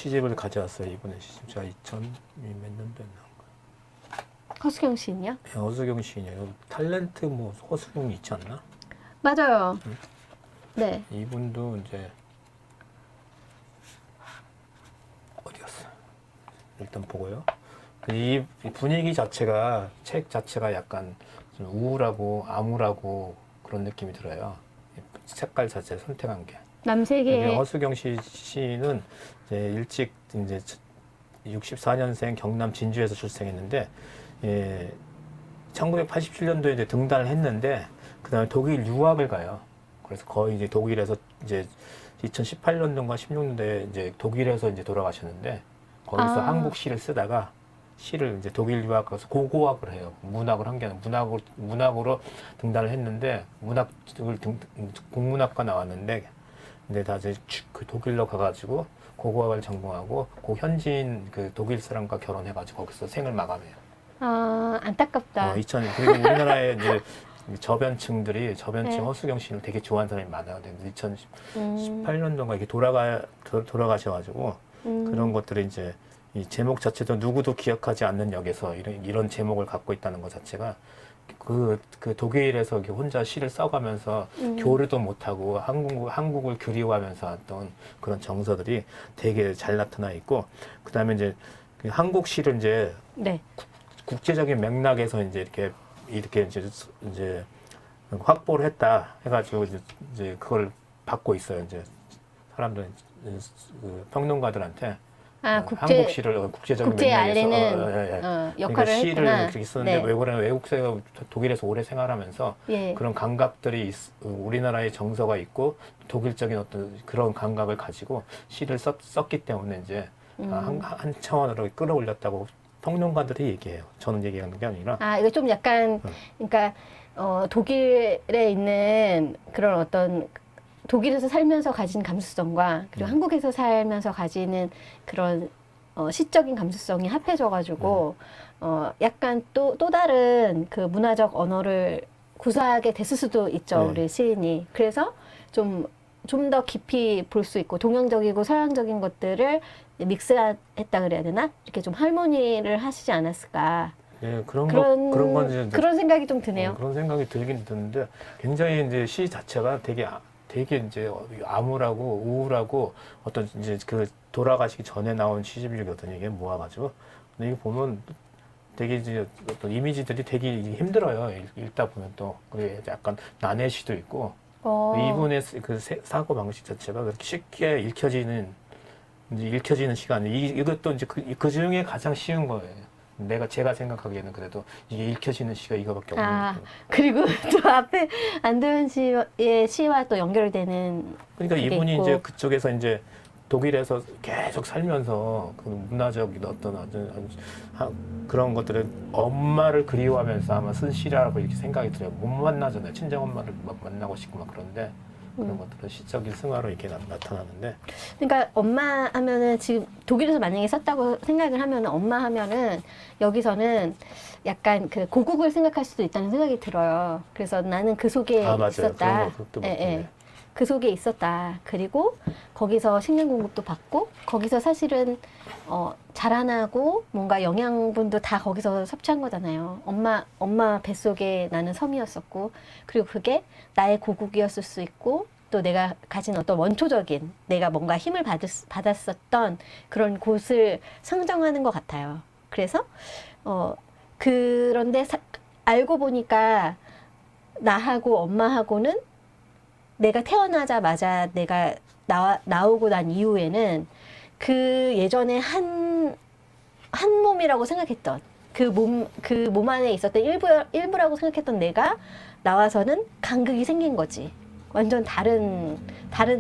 시집을 가져왔어요. 이번에 시집 제가 2000 몇 년도에 나온 거예요. 허수경 시인이요? 네, 허수경 시인이요. 탤런트 뭐 허수경이 있지 않나? 맞아요. 응? 네. 이분도 이제 어디 갔어? 일단 보고요. 이 분위기 자체가 책 자체가 약간 좀 우울하고 암울하고 그런 느낌이 들어요. 색깔 자체 선택한 게. 남세계. 허수경 시인은 이제 일찍 이제 64년생 경남 진주에서 출생했는데, 예, 1987년도에 이제 등단을 했는데, 그 다음에 독일 유학을 가요. 그래서 거의 이제 독일에서 이제 2018년도인가 16년도에 이제 독일에서 이제 돌아가셨는데, 거기서 한국 시를 쓰다가 시를 이제 독일 유학 가서 고고학을 해요. 문학을 한 게 아니라 문학으로 등단을 했는데, 국문학과 나왔는데, 근데 다 이제 그 독일로 가가지고 고고학을 전공하고 그 현지인 그 독일 사람과 결혼해가지고 거기서 생을 마감해요. 아, 안타깝다. 그리고 우리나라에 이제 저변층 네. 허수경 씨를 되게 좋아하는 사람이 많아요. 2018년도인가 이렇게 돌아가셔가지고 그런 것들이 이제 이 제목 자체도 누구도 기억하지 않는 역에서 이런 제목을 갖고 있다는 것 자체가 그 독일에서 이렇게 혼자 시를 써가면서 교류도 못하고 한국을 그리워하면서 했던 그런 정서들이 되게 잘 나타나 있고, 그 다음에 이제 그 한국 시를 이제 네. 국제적인 맥락에서 이제 이렇게 이제 확보를 했다 해가지고 이제 그걸 받고 있어요. 이제 사람들 그 평론가들한테 아, 한국 시를 국제적인 국제에 맥락에서 알리는 역할을 그러니까 시를 했구나. 이렇게 썼는데 네. 왜 그러냐면 외국에서 독일에서 오래 생활하면서 예. 그런 감각들이 우리나라의 정서가 있고 독일적인 어떤 그런 감각을 가지고 시를 썼기 때문에 이제 한 차원으로 끌어올렸다고 평론가들이 얘기해요. 저는 얘기하는 게 아니라. 아, 이거 좀 약간, 그러니까, 독일에 있는 그런 어떤, 독일에서 살면서 가진 감수성과, 그리고 한국에서 살면서 가지는 그런, 시적인 감수성이 합해져가지고, 약간 또 다른 그 문화적 언어를 구사하게 됐을 수도 있죠, 네. 우리 시인이. 그래서 좀 더 깊이 볼 수 있고, 동양적이고 서양적인 것들을 믹스했다 그래야 되나? 이렇게 좀 할모니를 하시지 않았을까. 네, 그런 건 이제 그런 생각이 좀 드네요. 그런 생각이 들긴 드는데 굉장히 이제 시 자체가 되게 이제 암울하고 우울하고 어떤 이제 그 돌아가시기 전에 나온 시집이거든요. 이게 모아가지고. 근데 이거 보면 되게 이제 어떤 이미지들이 되게 힘들어요. 읽다 보면 또 그게 약간 난해시도 있고 이분의 그 사고 방식 자체가 그렇게 쉽게 읽혀지는 시간이 이것도 이제 그 중에 가장 쉬운 거예요. 제가 생각하기에는 그래도 이게 읽혀지는 시가 이거밖에 없는 아, 거예요. 그리고 또 앞에 안도현 씨의 시와 또 연결되는 그러니까 그게 이분이 있고. 이제 그쪽에서 이제 독일에서 계속 살면서 그 문화적인 그런 것들을 엄마를 그리워하면서 아마 쓴 시라고 이렇게 생각이 들어요. 못 만나잖아요. 친정 엄마를 막 만나고 싶고 막 그런데 그런 것들은 시적인 승화로 이렇게 나타나는데. 그러니까 엄마 하면은 지금 독일에서 만약에 썼다고 생각을 하면은 엄마 하면은 여기서는 약간 그 고국을 생각할 수도 있다는 생각이 들어요. 그래서 나는 그 속에 맞아요. 있었다. 그것도 예, 예. 맞네. 그 속에 있었다. 그리고 거기서 식량 공급도 받고 거기서 사실은 자라나고 뭔가 영양분도 다 거기서 섭취한 거잖아요. 엄마 뱃속에 나는 섬이었었고 그리고 그게 나의 고국이었을 수 있고 또 내가 가진 어떤 원초적인 내가 뭔가 힘을 받았었던 그런 곳을 상정하는 것 같아요. 그래서 그런데 알고 보니까 나하고 엄마하고는 내가 태어나자마자 내가 나오고 난 이후에는 그 예전에 한 몸이라고 생각했던 그 몸 안에 있었던 일부라고 생각했던 내가 나와서는 간극이 생긴 거지. 완전 다른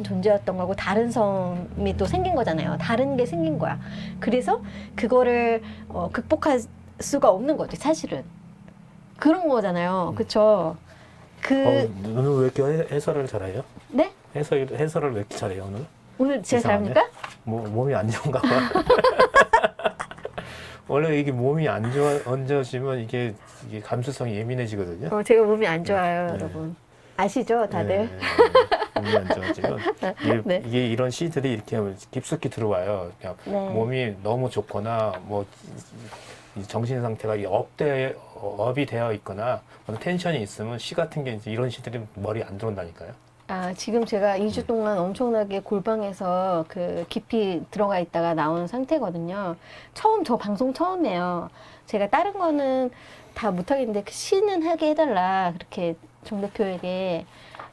존재였던 거고 다른 섬이 또 생긴 거잖아요. 다른 게 생긴 거야. 그래서 그거를 극복할 수가 없는 거지, 사실은. 그런 거잖아요. 그쵸? 너는 왜 이렇게 해설을 잘해요? 네? 해설을 왜 이렇게 잘해요, 오늘? 오늘 제가 이상하네. 잘합니까? 몸이 안 좋은가 봐. 원래 이게 몸이 안 좋아지면 이게 감수성이 예민해지거든요. 제가 몸이 안 좋아요, 여러분. 아시죠, 다들? 네. 보면서 지금 이게, 네. 이게 이런 시들이 이렇게 깊숙이 들어와요. 그냥 네. 몸이 너무 좋거나 뭐 이 정신 상태가 이 업이 되어 있거나 어떤 텐션이 있으면 시 같은 게 이제 이런 시들이 머리에 안 들어온다니까요. 아, 지금 제가 2주 동안 엄청나게 골방에서 그 깊이 들어가 있다가 나온 상태거든요. 저 방송 처음이에요. 제가 다른 거는 다 못하겠는데 그 시는 하게 해달라. 그렇게 정 대표에게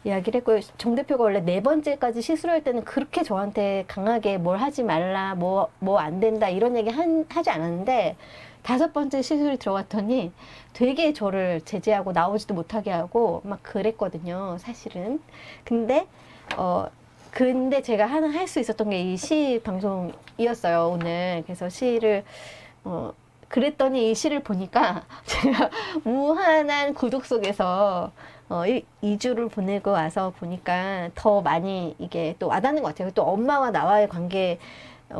이야기를 했고요. 정 대표가 원래 4번째까지 시술할 때는 그렇게 저한테 강하게 뭘 하지 말라, 뭐 안 된다 이런 얘기 하지 않았는데 5번째 시술이 들어갔더니 되게 저를 제재하고 나오지도 못하게 하고 막 그랬거든요, 사실은. 근데 제가 하나 할 수 있었던 게 이 시 방송이었어요, 오늘. 그래서 시를 그랬더니 이 시를 보니까 제가 무한한 고독 속에서 2주를 보내고 와서 보니까 더 많이 이게 또 와닿는 것 같아요. 또 엄마와 나와의 관계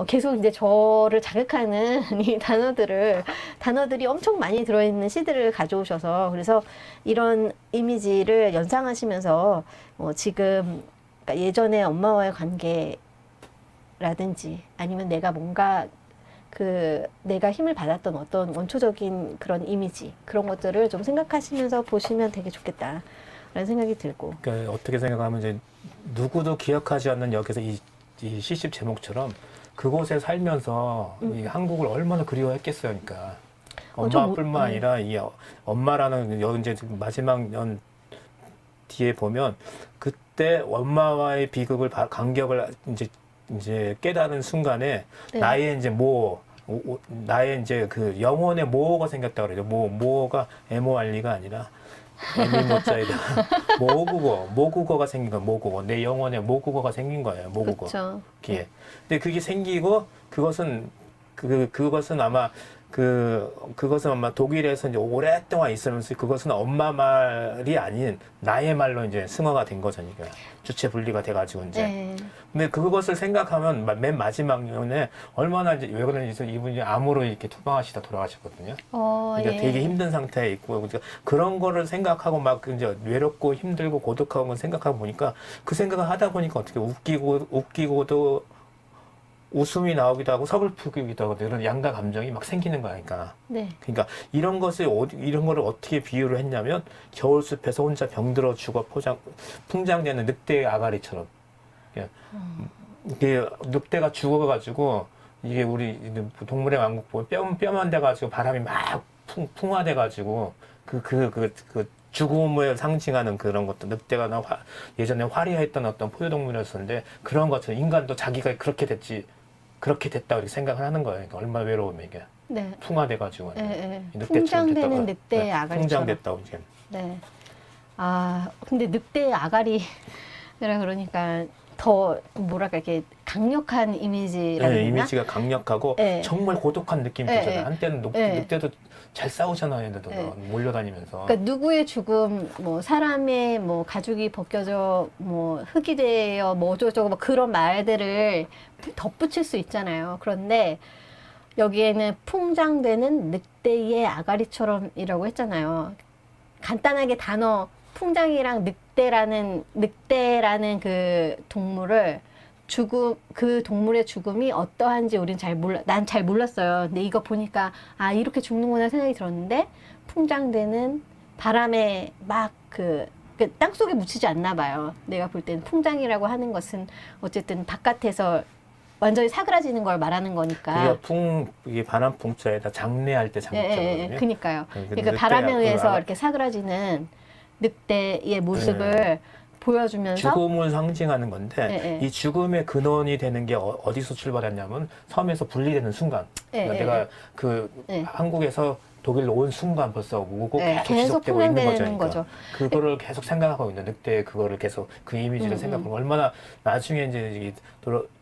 계속 이제 저를 자극하는 이 단어들이 엄청 많이 들어있는 시들을 가져오셔서 그래서 이런 이미지를 연상하시면서 지금 그러니까 예전에 엄마와의 관계라든지 아니면 내가 뭔가 내가 힘을 받았던 어떤 원초적인 그런 이미지 그런 것들을 좀 생각하시면서 보시면 되게 좋겠다라는 생각이 들고. 그러니까 어떻게 생각하면 이제 누구도 기억하지 않는 역에서 이 시집 제목처럼 그곳에 살면서 이 한국을 얼마나 그리워했겠어요, 그러니까 엄마뿐만 아니라 이 엄마라는 이제 마지막 년 뒤에 보면 그때 엄마와의 비극을 간격을 이제 깨달은 순간에 네. 나의 이제 나의 이제 그 영혼의 모호가 생겼다 그러죠. 모호가 MORE가 아니라 모자이다. 모국어가 생긴 거예요. 모국어. 내 영혼의 모국어가 생긴 거예요. 모국어. 그쵸. 예. 근데 그게 생기고 그것은 아마 그것은 아마 독일에서 이제 오랫동안 있으면서 그것은 엄마 말이 아닌 나의 말로 이제 승화가 된 거죠. 그러니까 주체 분리가 돼가지고 이제. 네. 근데 그것을 생각하면 맨 마지막 년에 얼마나 이제 왜 그런지 이분이 암으로 이렇게 투병하시다 돌아가셨거든요. 그러니까 예. 되게 힘든 상태에 있고 그러니까 그런 거를 생각하고 막 이제 외롭고 힘들고 고독하고 걸 생각하고 보니까 그 생각을 하다 보니까 어떻게 웃기고도 웃음이 나오기도 하고 서글프기도 하고 이런 양가 감정이 막 생기는 거니까. 네. 그러니까 이런 거를 어떻게 비유를 했냐면 겨울숲에서 혼자 병들어 죽어 풍장되는 늑대의 아가리처럼. 이게 늑대가 죽어가지고 이게 우리 동물의 왕국 보면 뼈만 돼가지고 바람이 막 풍화돼가지고 그 죽음을 상징하는 그런 것도 늑대가 예전에 화려했던 어떤 포유동물이었었는데 그런 것처럼 인간도 자기가 그렇게 됐다 이렇게 생각을 하는 거예요. 그러니까 얼마나 외로우면 이게 네. 풍화돼가지고 풍장되는 늑대의 아가리처럼. 풍장됐다고 이제. 네. 아, 근데 늑대의 아가리라 그러니까 더 뭐랄까 이렇게 강력한 이미지라는 네, 이미지가 강력하고 네. 정말 고독한 느낌이 네, 들잖아요. 네. 한때는 네. 늑대도 잘 싸우잖아요, 얘네도 네. 몰려다니면서. 그러니까 누구의 죽음, 뭐 사람의 뭐 가죽이 벗겨져, 뭐 흙이 되어, 뭐 어쩌고저쩌고 뭐 그런 말들을 덧붙일 수 있잖아요. 그런데 여기에는 풍장되는 늑대의 아가리처럼이라고 했잖아요. 간단하게 단어 풍장이랑 늑대라는 그 동물을 그 동물의 죽음이 어떠한지 우린 난 잘 몰랐어요. 근데 이거 보니까 아 이렇게 죽는구나 생각이 들었는데 풍장되는 바람에 막 땅속에 묻히지 않나 봐요. 내가 볼 때는 풍장이라고 하는 것은 어쨌든 바깥에서 완전히 사그라지는 걸 말하는 거니까. 이게 바람 풍자에다 장례할 때 장자거든요. 그러니까요. 그러니까 바람에 의해서 이렇게 사그라지는 늑대의 모습을 보여주면서 죽음을 상징하는 건데 이 죽음의 근원이 되는 게 어디서 출발했냐면 섬에서 분리되는 순간. 그러니까 내가 한국에서 독일로 온 순간 벌써 오고 계속 지속되고 있는 거죠. 그러니까 그거를 계속 생각하고 있는 늑대 그거를 계속 그 이미지를 생각하고 얼마나 나중에 이제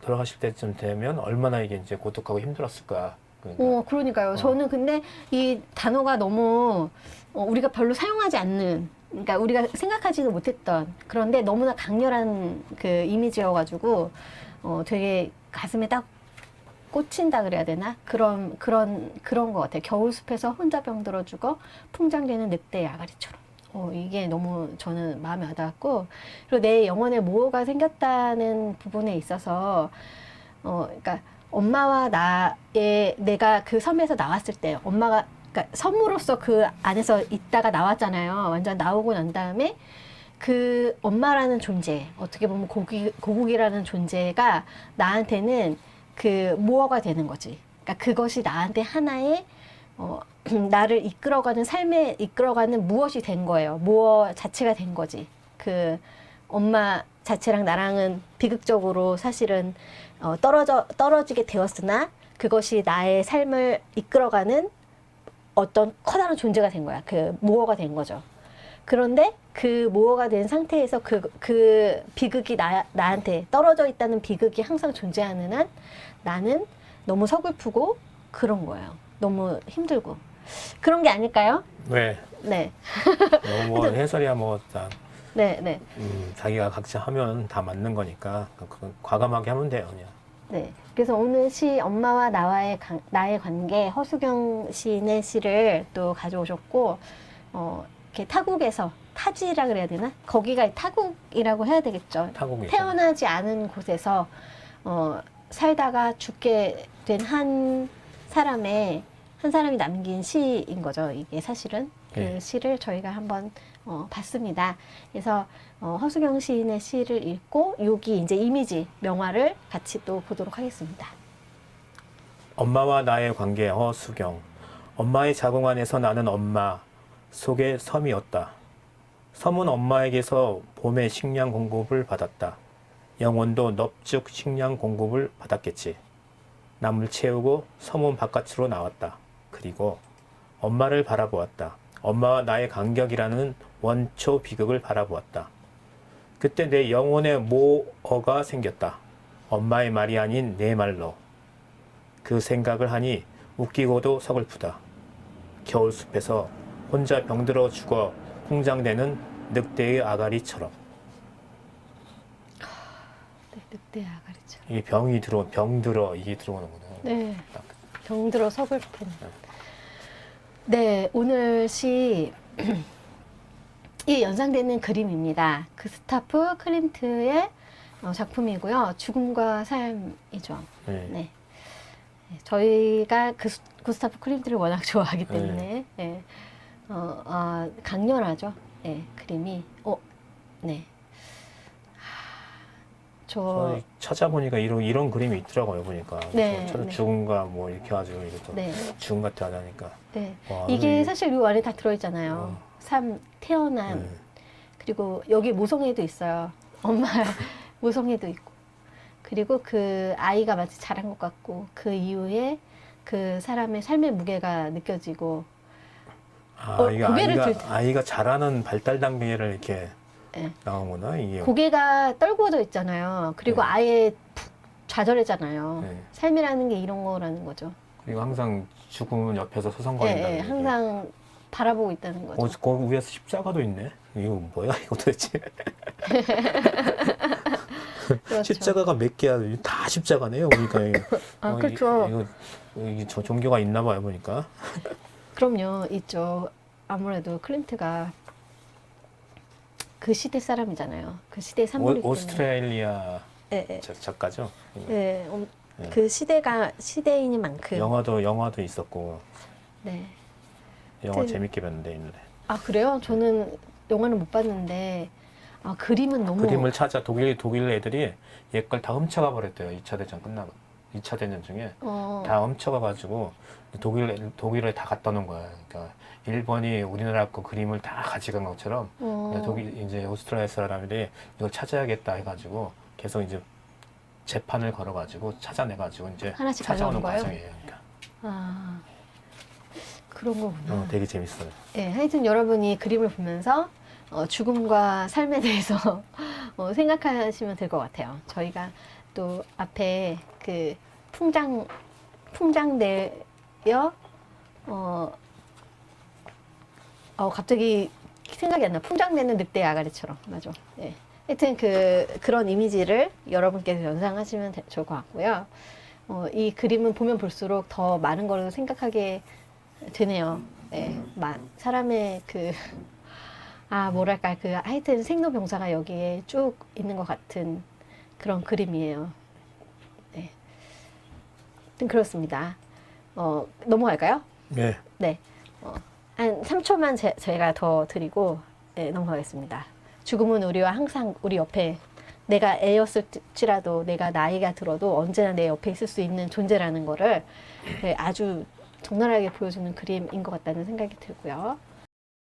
돌아가실 때쯤 되면 얼마나 이게 이제 고독하고 힘들었을까. 그러니까요. 저는 근데 이 단어가 너무 우리가 별로 사용하지 않는 그러니까 우리가 생각하지도 못했던 그런데 너무나 강렬한 그 이미지여가지고 되게 가슴에 딱 꽂힌다 그래야 되나 그런 것 같아요. 겨울숲에서 혼자 병들어 죽어 풍장되는 늑대의 아가리처럼. 이게 너무 저는 마음에 와닿았고, 그리고 내 영혼의 모호가 생겼다는 부분에 있어서, 그러니까 엄마와 내가 그 섬에서 나왔을 때, 엄마가, 그러니까 섬으로서 그 안에서 있다가 나왔잖아요. 완전 나오고 난 다음에 그 엄마라는 존재, 어떻게 보면 고국이라는 존재가 나한테는 그 모어가 되는 거지. 그러니까 그것이 나한테 하나의, 나를 삶에 이끌어가는 무엇이 된 거예요. 무엇 자체가 된 거지. 그 엄마 자체랑 나랑은 비극적으로 사실은 떨어지게 되었으나 그것이 나의 삶을 이끌어가는 어떤 커다란 존재가 된 거야. 그 모어가 된 거죠. 그런데 그 모어가 된 상태에서 그 비극이 나한테 떨어져 있다는 비극이 항상 존재하는 한 나는 너무 서글프고 그런 거예요. 너무 힘들고. 그런 게 아닐까요? 네. 네. 뭐 해설이야 뭐 다 네. 자기가 각자 하면 다 맞는 거니까 과감하게 하면 돼요, 그냥. 네. 그래서 오늘 시 엄마와 나의 관계 허수경 시인의 시를 또 가져오셨고 이렇게 타국에서 타지라 그래야 되나? 거기가 타국이라고 해야 되겠죠. 타국이죠. 태어나지 않은 곳에서 살다가 죽게 된 한 사람이 남긴 시인 거죠. 이게 사실은 그 네. 시를 저희가 한번 봤습니다. 그래서 허수경 시인의 시를 읽고 여기 이제 이미지 명화를 같이 또 보도록 하겠습니다. 엄마와 나의 관계 허수경. 엄마의 자궁 안에서 나는 엄마 속의 섬이었다. 섬은 엄마에게서 봄에 식량 공급을 받았다. 영혼도 넙죽 식량 공급을 받았겠지. 남을 채우고 섬은 바깥으로 나왔다. 그리고 엄마를 바라보았다. 엄마와 나의 간격이라는 원초 비극을 바라보았다. 그때 내 영혼의 모어가 생겼다. 엄마의 말이 아닌 내 말로. 그 생각을 하니 웃기고도 서글프다. 겨울숲에서 혼자 병들어 죽어 풍장되는 늑대의 아가리처럼. 네, 늑대 아가리처럼. 이게 병들어 이게 들어오는구나. 네, 병들어 서글픈. 네, 오늘 시 이 연상되는 그림입니다. 구스타프 클림트의 작품이고요. 죽음과 삶이죠. 네. 네. 저희가 구스타프 클림트를 워낙 좋아하기 때문에 네. 강렬하죠. 네, 그림이. 네. 저 찾아보니까 이런 그림이 있더라고요. 보니까. 네, 저 네. 죽음과 뭐 이렇게 가지고 이것도 네. 죽음 같아 하니까. 네. 와, 이게 사실 이 안에 다 들어있잖아요. 삶, 태어남. 그리고 여기 모성애도 있어요. 엄마 모성애도 있고. 그리고 그 아이가 마치 자란 것 같고 그 이후에 그 사람의 삶의 무게가 느껴지고. 이게 고개를 아이가 자라는 발달 단계를 이렇게 네. 나오구나 이게. 고개가 떨구어져 있잖아요. 그리고 네. 아예 푹 좌절했잖아요. 네. 삶이라는 게 이런 거라는 거죠. 그리고 항상 죽음은 옆에서 네, 서성거린다는 네, 얘기. 항상 바라보고 있다는 거죠. 거기 위에서 십자가도 있네. 이거 뭐야 이거 도대체. 그렇죠. 십자가가 몇 개야? 다 십자가네요. 보니까. 그렇죠. 이게 저 종교가 있나 봐요. 보니까. 그럼요, 있죠. 아무래도 클림트가 그 시대 사람이잖아요. 그 시대 산물이기 때문에. 오스트레일리아 네, 네. 작가죠. 네, 네. 그 시대인인 만큼. 영화도 있었고 네. 영화 재밌게 봤는데 있는데. 아, 그래요? 저는 영화는 못 봤는데 그림은 너무. 그림을 찾아 독일 애들이 옛 걸 다 훔쳐가 버렸대요. 2차 대전 끝나고. 2차 대전 중에 다 훔쳐가 가지고 독일에 다 갖다 놓은 거야. 그러니까 일본이 우리나라 거 그림을 다 가져간 것처럼 이제 오스트리아 사람들이 이걸 찾아야겠다 해가지고 계속 이제 재판을 걸어가지고 찾아내가지고 이제 하나씩 찾아오는 가져온 거예요? 과정이에요. 그러니까. 그런 거구나. 되게 재밌어요. 네, 하여튼 여러분이 그림을 보면서 죽음과 삶에 대해서 생각하시면 될 것 같아요. 저희가 또 앞에 그 풍장되어 갑자기 생각이 안 나. 풍장되는 늑대 아가리처럼. 맞아. 네. 하여튼 그런 이미지를 여러분께서 연상하시면 좋을 것 같고요. 이 그림은 보면 볼수록 더 많은 걸 생각하게 되네요. 네. 사람의 뭐랄까, 하여튼 생로병사가 여기에 쭉 있는 것 같은 그런 그림이에요. 네. 아무튼 그렇습니다. 넘어갈까요? 네. 네. 한 3초만 제가 더 드리고, 네, 넘어가겠습니다. 죽음은 우리와 항상 우리 옆에, 내가 애였을지라도, 내가 나이가 들어도 언제나 내 옆에 있을 수 있는 존재라는 거를, 네, 아주 적나라하게 보여주는 그림인 것 같다는 생각이 들고요.